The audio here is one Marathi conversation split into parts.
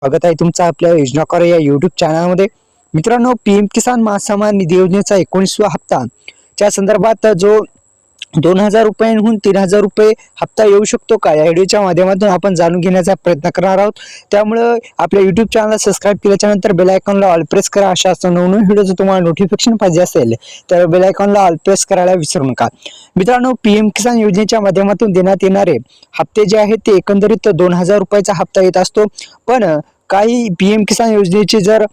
स्वागत आहे तुमचं आपल्या योजनाकार या यूट्यूब चॅनलमध्ये। मित्रांनो, पीएम किसान महासन्मान निधी योजनेचा 19वा हप्ता च्या संदर्भात जो 2000 रुपयांहून 3000 रुपये हप्ता येऊ शकतो का, या व्हिडिओच्या माध्यमातून आपण जाणून घेण्याचा प्रयत्न करणार आहोत। त्यामुळे आपल्या यूट्यूब चॅनलला सबस्क्राइब केल्याच्या नंतर बेल आयकॉनला ऑल प्रेस करा। अशा नवनवीन व्हिडिओचं तुम्हाला नोटिफिकेशन पाहिजे असेल तर बेल आयकॉनला ऑल प्रेस करायला विसरू नका। मित्रांनो, पीएम किसान योजनेच्या माध्यमातून देण्यात येणारे हप्ते जे आहेत ते एकंदरीत 2000 रुपयाचा हप्ता येत असतो। पण काही पीएम किसान योजनेचे जर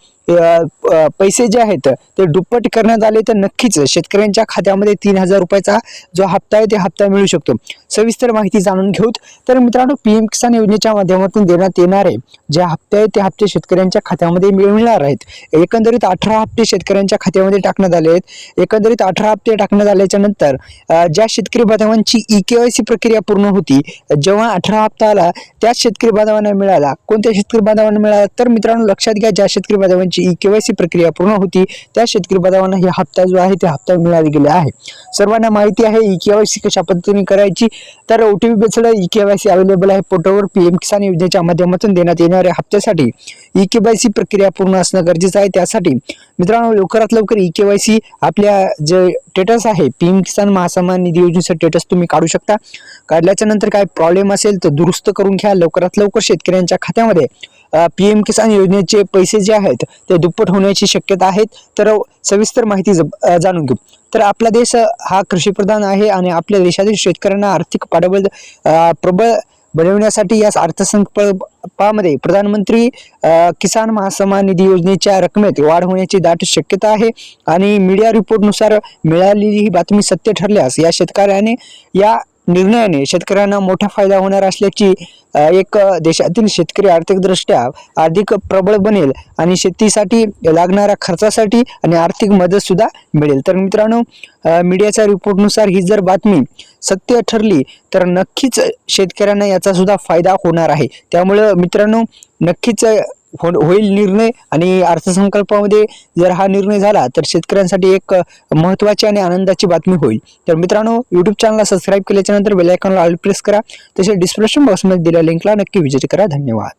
पैसे जे आहेत ते दुप्पट करण्यात आले तर नक्कीच शेतकऱ्यांच्या खात्यामध्ये 3000 रुपयाचा जो हप्ता आहे ते हप्ता मिळू शकतो। सविस्तर माहिती जाणून घेऊत। तर मित्रांनो, पीएम किसान योजनेच्या माध्यमातून देण्यात येणारे जे हप्ते आहेत ते हप्ते शेतकऱ्यांच्या खात्यामध्ये मिळणार आहेत। एकंदरीत 18 हप्ते शेतकऱ्यांच्या खात्यामध्ये टाकण्यात आले आहेत। एकंदरीत 18 हप्ते टाकण्यात आल्याच्या नंतर ज्या शेतकरी बांधवांची ई-केवायसी प्रक्रिया पूर्ण होती, जेव्हा 18 हप्ता आला त्याच शेतकरी बांधवांना मिळाला। कोणत्या शेतकरी बांधवांना मिळाला तर मित्रांनो लक्षात घ्या, ज्या शेतकरी बांधवांची ई-केवायसी प्रक्रिया पूर्ण होती त्या शेतकरी बांधवांना हे हप्ता जो आहे ते हप्ता मिळाले गेले आहे। सर्वांना माहिती आहे ई-केवायसी कशा पद्धतीने करायची। तर ओटीपी बेस्ड ई-केवायसी अवेलेबल आहे पोर्टलवर। पीएम किसान योजनेच्या माध्यमातून देण्यात येणाऱ्या हप्त्यासाठी ई-केवायसी प्रक्रिया पूर्ण असणं गरजेचं आहे। त्यासाठी मित्रांनो लवकरात लवकर ई-केवायसी आपल्या जे स्टेटस आहे पीएम किसान महासन्मान निधी योजनेचं स्टेटस तुम्ही काढू शकता। काढल्याच्या नंतर काय प्रॉब्लेम असेल तर दुरुस्त करून घ्या। लवकरात लवकर शेतकऱ्यांच्या खात्यामध्ये पीएम किसान योजनेचे पैसे जे आहेत ते दुप्पट होण्याची शक्यता आहे। तर सविस्तर माहिती जाणून घेऊ। तर आपला देश हा कृषीप्रधान आहे आणि आपल्या देशातील शेतकऱ्यांना आर्थिक पाठबळ प्रबळ बनवण्यासाठी या अर्थसंकल्पामध्ये प्रधानमंत्री किसान महासन्मान निधी योजनेच्या रकमेत वाढ होण्याची दाट शक्यता आहे। आणि मीडिया रिपोर्टनुसार मिळालेली ही बातमी सत्य ठरल्यास या शेतकऱ्याने या निर्णयाने शेतकऱ्यांना मोठा फायदा होणार असल्याची एक देशातील शेतकरी आर्थिकदृष्ट्या अधिक प्रबळ बनेल आणि शेतीसाठी लागणाऱ्या खर्चासाठी आणि आर्थिक मदत सुद्धा मिळेल। तर मित्रांनो, मीडियाच्या रिपोर्टनुसार ही जर बातमी सत्य ठरली तर नक्कीच शेतकऱ्यांना याचा सुद्धा फायदा होणार आहे। त्यामुळे मित्रांनो नक्कीच होईल निर्णय आणि अर्थसंकल्पामध्ये जर हा निर्णय झाला तर शेतकऱ्यांसाठी एक महत्त्वाची आणि आनंदाची बातमी होईल। तर मित्रांनो, यूट्यूब चॅनलला सबस्क्राइब केल्याच्या नंतर बेल आयकॉनला ऑल प्रेस करा। तसेच डिस्क्रिप्शन बॉक्समध्ये दिलेल्या लिंकला नक्की व्हिजिट करा। धन्यवाद।